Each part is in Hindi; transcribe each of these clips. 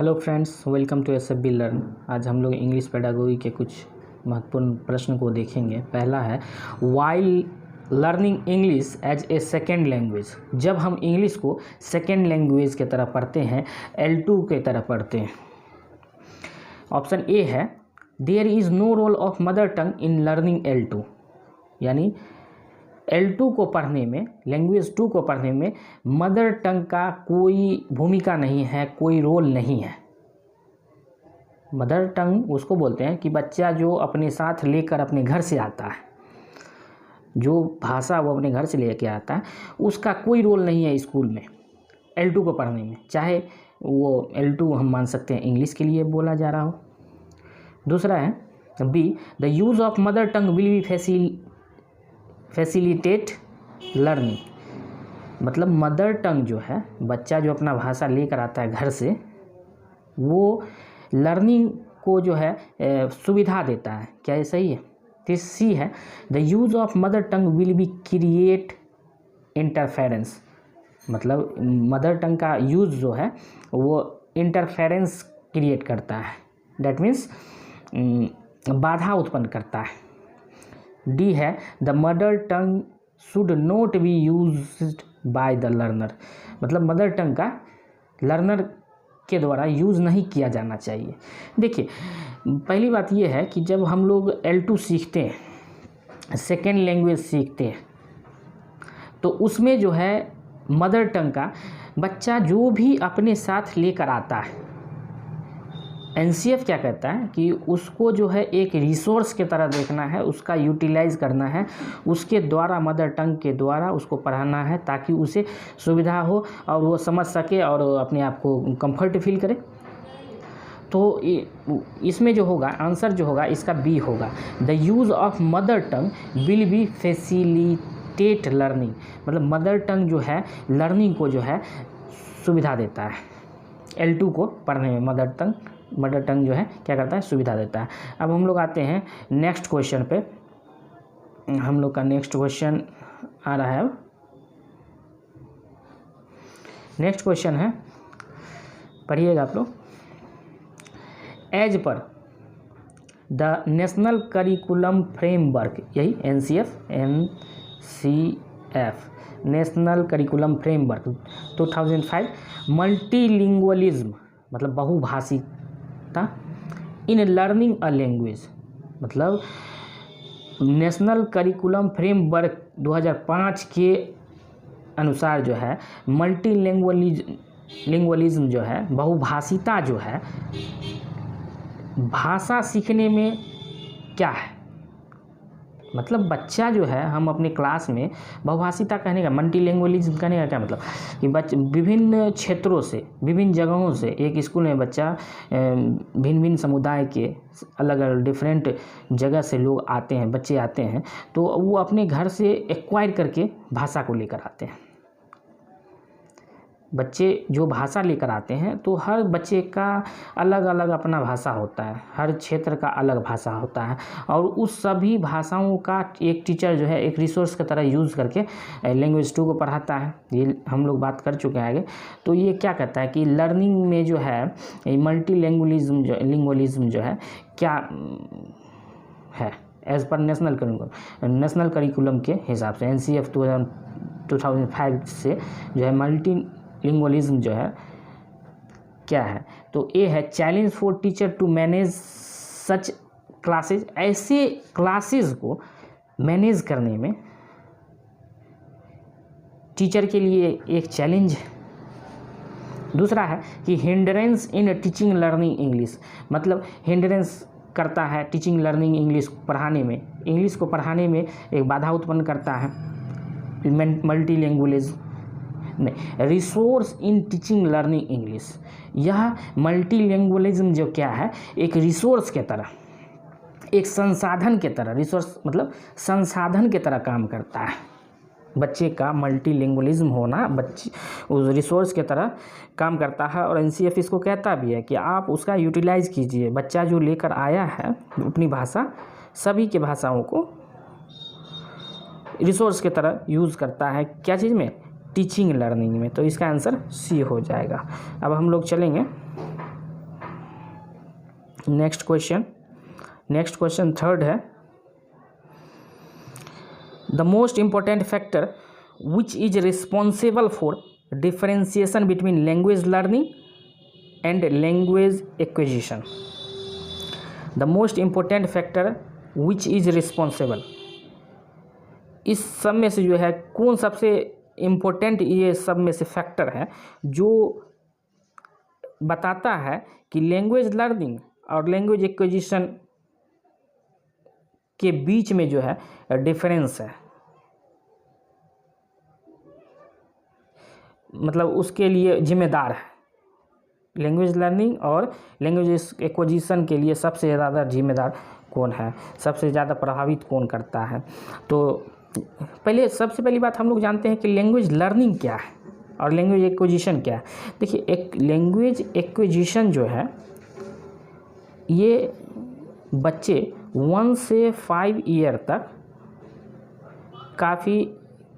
Hello friends, welcome to SFB Learn. आज हम लोग इंग्लिश पेडागोगी के कुछ महत्वपूर्ण प्रश्न को देखेंगे। पहला है, while learning English as a second language. जब हम इंग्लिश को सेकेंड लैंग्वेज के तरह पढ़ते हैं, L2 के तरह पढ़ते हैं। ऑप्शन ए है, there is no role of mother tongue in learning L2, यानी L2 को पढ़ने में, लैंग्वेज 2 को पढ़ने में मदर टंग का कोई भूमिका नहीं है, कोई रोल नहीं है। मदर टंग उसको बोलते हैं कि बच्चा जो अपने साथ लेकर अपने घर से आता है, जो भाषा वो अपने घर से लेकर आता है, उसका कोई रोल नहीं है स्कूल में L2 को पढ़ने में, चाहे वो L2 हम मान सकते हैं इंग्लिश के लिए बोला जा रहा हो। दूसरा है B, the use of mother tongue will be facilitate learning. मतलब मदर टंग जो है, बच्चा जो अपना भाषा लेकर आता है घर से, वो लर्निंग को जो है सुविधा देता है। क्या ये सही है? फिर सी है, the use of mother tongue will be create interference. मतलब मदर टंग का यूज़ जो है वो इंटरफेरेंस क्रिएट करता है, डैट मीन्स बाधा उत्पन्न करता है। डी है, the mother tongue should not be used by the learner. मतलब मदर टंग का लर्नर के द्वारा यूज़ नहीं किया जाना चाहिए। देखिए, पहली बात यह है कि जब हम लोग L2 सीखते हैं, सेकेंड लैंग्वेज सीखते हैं, तो उसमें जो है मदर टंग का बच्चा जो भी अपने साथ लेकर आता है, NCF क्या कहता है कि उसको जो है एक रिसोर्स के तरह देखना है, उसका यूटिलाइज करना है, उसके द्वारा मदर टंग के द्वारा उसको पढ़ाना है ताकि उसे सुविधा हो और वो समझ सके और अपने आप को कंफर्ट फील करे। तो इसमें जो होगा आंसर जो होगा इसका बी होगा, the use of mother tongue will be facilitate learning. मतलब मदर टंग जो है लर्निंग को जो है सुविधा देता है। L2 को पढ़ने में मदर टंग जो है क्या करता है, सुविधा देता है। अब हम लोग आते हैं नेक्स्ट क्वेश्चन पे। हम लोग का नेक्स्ट क्वेश्चन आ रहा है। नेक्स्ट क्वेश्चन है, पढ़िएगा आप लोग। एज पर द नेशनल करिकुलम फ्रेमवर्क, यही NCF national curriculum framework 2005, multilingualism मतलब बहुभाषिता इन लर्निंग अ लैंग्वेज। मतलब नेशनल करिकुलम फ्रेमवर्क 2005 के अनुसार जो है मल्टीलिंगुअलिज्म जो है, बहुभाषिता जो है, भाषा सीखने में क्या है। मतलब बच्चा जो है, हम अपने क्लास में बहुभाषिता कहने का, मल्टीलिंगुअलिज्म कहने का क्या मतलब कि विभिन्न क्षेत्रों से, विभिन्न जगहों से, एक स्कूल में बच्चा भिन्न भिन्न समुदाय के अलग अलग डिफरेंट जगह से लोग आते हैं, बच्चे आते हैं, तो वो अपने घर से एक्वायर करके भाषा को लेकर आते हैं। बच्चे जो भाषा लेकर आते हैं, तो हर बच्चे का अलग अलग अपना भाषा होता है, हर क्षेत्र का अलग भाषा होता है, और उस सभी भाषाओं का एक टीचर जो है एक रिसोर्स की तरह यूज़ करके लैंग्वेज 2 को पढ़ाता है। ये हम लोग बात कर चुके हैं आगे। तो ये क्या कहता है कि लर्निंग में जो है मल्टीलिंगुअलिज्म जो है क्या है, एज पर नेशनल करिकुलम के हिसाब से NCF 2005 से जो है मल्टीलिंगुअलिज्म जो है क्या है। तो ए है, challenge for teacher to manage such classes. ऐसे क्लासेस को मैनेज करने में टीचर के लिए एक चैलेंज है। दूसरा है कि hindrance in teaching learning English. मतलब हिंड्रेंस करता है टीचिंग लर्निंग इंग्लिश पढ़ाने में, इंग्लिश को पढ़ाने में एक बाधा उत्पन्न करता है मल्टीलिंगुअलिज्म। नहीं, resource in teaching learning English. यह मल्टीलिंगुअलिज्म जो क्या है, एक रिसोर्स के तरह, एक संसाधन के तरह, रिसोर्स मतलब संसाधन के तरह काम करता है। बच्चे का मल्टीलिंगुअलिज्म होना बच्चे उस रिसोर्स के तरह काम करता है, और NCF इसको कहता भी है कि आप उसका यूटिलाइज कीजिए। बच्चा जो लेकर आया है अपनी भाषा, सभी के भाषाओं को रिसोर्स के तरह यूज़ करता है। क्या चीज़ में? टीचिंग लर्निंग में। तो इसका आंसर सी हो जाएगा। अब हम लोग चलेंगे नेक्स्ट क्वेश्चन थर्ड है, the most important factor which is responsible for differentiation between language learning and language acquisition. The most important factor which is responsible, इस सब में से जो है कौन सबसे इम्पोर्टेंट ये सब में से फैक्टर है जो बताता है कि लैंग्वेज लर्निंग और लैंग्वेज एक्विजिशन के बीच में जो है डिफरेंस है, मतलब उसके लिए जिम्मेदार है। लैंग्वेज लर्निंग और लैंग्वेज एक्विजिशन के लिए सबसे ज़्यादा जिम्मेदार कौन है, सबसे ज़्यादा प्रभावित कौन करता है। तो सबसे पहली बात हम लोग जानते हैं कि लैंग्वेज लर्निंग क्या है और लैंग्वेज एक्विजिशन क्या है। देखिए, एक लैंग्वेज एक्विजिशन जो है ये बच्चे 1 से 5 ईयर तक काफ़ी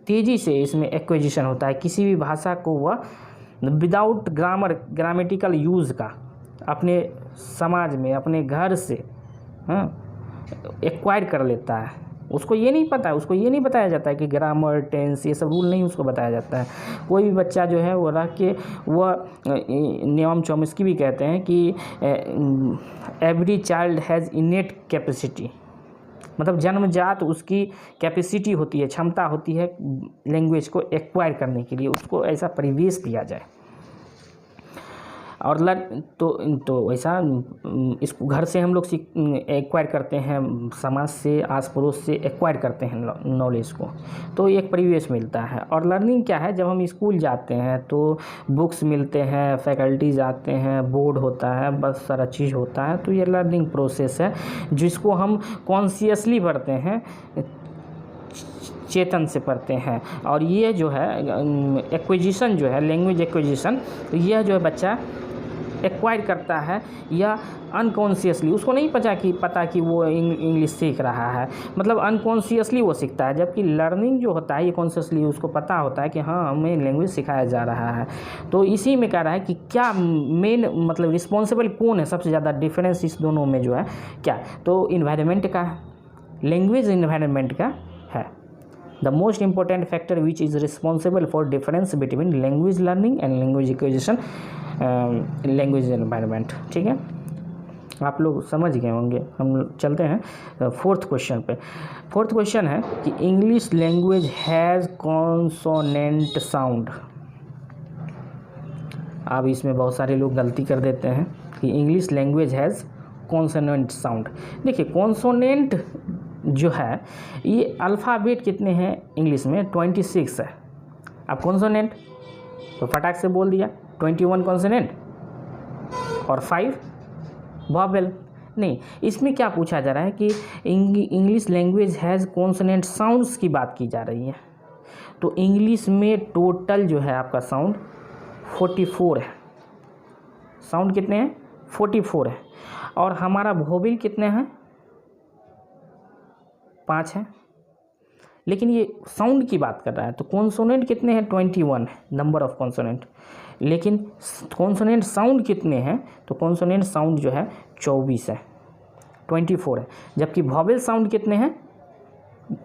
तेज़ी से इसमें एक्विजिशन होता है। किसी भी भाषा को वह विदाउट ग्रामेटिकल यूज़ का अपने समाज में अपने घर से एक्वायर कर लेता है। उसको ये नहीं बताया जाता है कि ग्रामर, टेंस, ये सब रूल नहीं उसको बताया जाता है। कोई भी बच्चा जो है वो रह के वह नियम चॉम्स्की भी कहते हैं कि एवरी चाइल्ड हैज़ इनेट कैपेसिटी, मतलब जन्मजात उसकी कैपेसिटी होती है, क्षमता होती है लैंग्वेज को एक्वायर करने के लिए, उसको ऐसा परिवेश दिया जाए। और तो वैसा इसको घर से हम लोग एक्वायर करते हैं, समाज से, आस पड़ोस से एक्वायर करते हैं नॉलेज को, तो एक परिवेश मिलता है। और लर्निंग क्या है, जब हम स्कूल जाते हैं तो बुक्स मिलते हैं, फैकल्टीज आते हैं, बोर्ड होता है, बस सारा चीज़ होता है। तो ये लर्निंग प्रोसेस है जिसको हम कॉन्शियसली पढ़ते हैं, चेतन से पढ़ते हैं। और ये जो है एक्विजिशन जो है, लैंग्वेज एक्विजिशन, यह जो है बच्चा एक्वायर करता है या अनकॉन्शियसली, उसको नहीं पता कि वो इंग्लिश सीख रहा है, मतलब अनकॉन्शियसली वो सीखता है। जबकि लर्निंग जो होता है ये कॉन्शियसली उसको पता होता है कि हाँ हमें लैंग्वेज सिखाया जा रहा है। तो इसी में कह रहा है कि क्या मेन मतलब रिस्पॉन्सिबल कौन है, सबसे ज़्यादा डिफरेंस इस दोनों में जो है क्या, तो इन्वायरमेंट का, लैंग्वेज इन्वायरमेंट का है। The most important factor which is responsible for difference between language learning and language acquisition, language environment. ठीक है, आप लोग समझ गए होंगे। हम चलते हैं फोर्थ क्वेश्चन पे। फोर्थ क्वेश्चन है कि English language has consonant sound. अब इसमें बहुत सारे लोग गलती कर देते हैं कि English language has consonant sound. देखिए, कॉन्सोनेंट जो है ये अल्फ़ाबेट कितने हैं इंग्लिश में, 26 है। अब कॉन्सोनेंट तो फटाक से बोल दिया 21 कॉन्सोनेंट और 5 वॉवेल। नहीं, इसमें क्या पूछा जा रहा है कि English language has consonant sounds की बात की जा रही है। तो इंग्लिश में टोटल जो है आपका साउंड 44 है। साउंड कितने हैं, 44 है। और हमारा वोवेल कितने हैं, 5 है। लेकिन ये साउंड की बात कर रहा है, तो कॉन्सोनेंट कितने हैं, 21 है नंबर ऑफ कॉन्सोनेंट। लेकिन कॉन्सोनेंट साउंड कितने हैं, तो कॉन्सोनेंट साउंड जो है 24 है, 24 है। जबकि वॉवेल साउंड कितने हैं,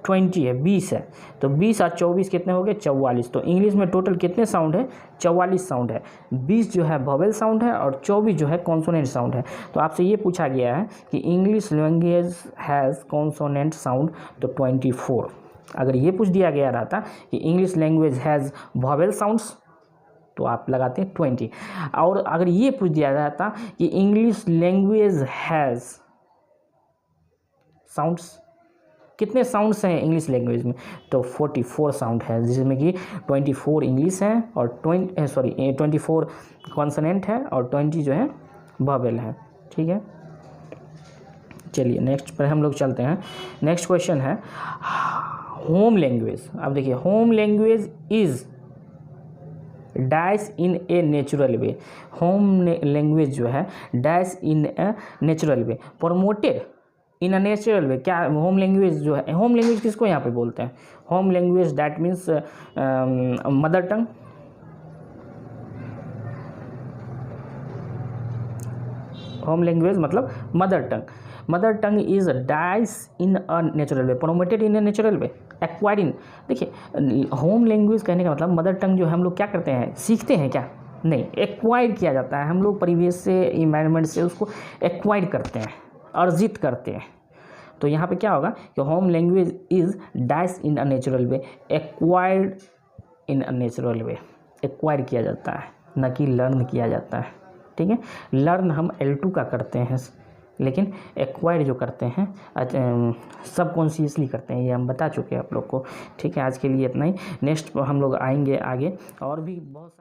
20 है, 20 है। तो 20 और 24 कितने हो गए, 44। तो इंग्लिश में टोटल कितने साउंड है, 44 साउंड है। 20 जो है वॉवेल साउंड है और 24 जो है कॉन्सोनेंट साउंड है। तो आपसे ये पूछा गया है कि English language has consonant sound, तो 24। अगर ये पूछ दिया गया रहता कि English language has vowel sounds, तो आप लगाते हैं 20। और अगर ये पूछ दिया जाता कि इंग्लिश लैंग्वेज हैज़ साउंड्स, कितने साउंड्स हैं इंग्लिश लैंग्वेज में, तो 44 साउंड है, जिसमें कि 24 इंग्लिश है और 24 कॉन्सोनेंट है और 20 जो है वॉवेल है। ठीक है, चलिए नेक्स्ट पर हम लोग चलते हैं। नेक्स्ट क्वेश्चन है होम लैंग्वेज। अब देखिए, home language is dash in a natural way. Home language जो है dash in a natural way, promoted in a natural वे। क्या होम लैंग्वेज जो है, होम लैंग्वेज किसको यहाँ पे बोलते हैं, home language that means mother tongue, home language मतलब mother tongue. Mother tongue is dies in a natural way, promoted in a natural way, acquired in. देखिए होम लैंग्वेज कहने का मतलब मदर टंग जो हम लोग क्या करते हैं, सीखते हैं क्या, नहीं, एक्वायर किया जाता है। हम लोग परिवेश से, इन्वायरमेंट से उसको एक्वायर करते हैं, अर्जित करते हैं। तो यहाँ पे क्या होगा कि home language is dies in a natural way, acquired in a natural way, acquire किया जाता है, न कि लर्न किया जाता है। ठीक है, लर्न हम L2 का करते हैं, लेकिन एक्वायर जो करते हैं सबकॉन्शियसली करते हैं, ये हम बता चुके हैं आप लोग को। ठीक है, आज के लिए इतना ही। नेक्स्ट हम लोग आएंगे आगे और भी बहुत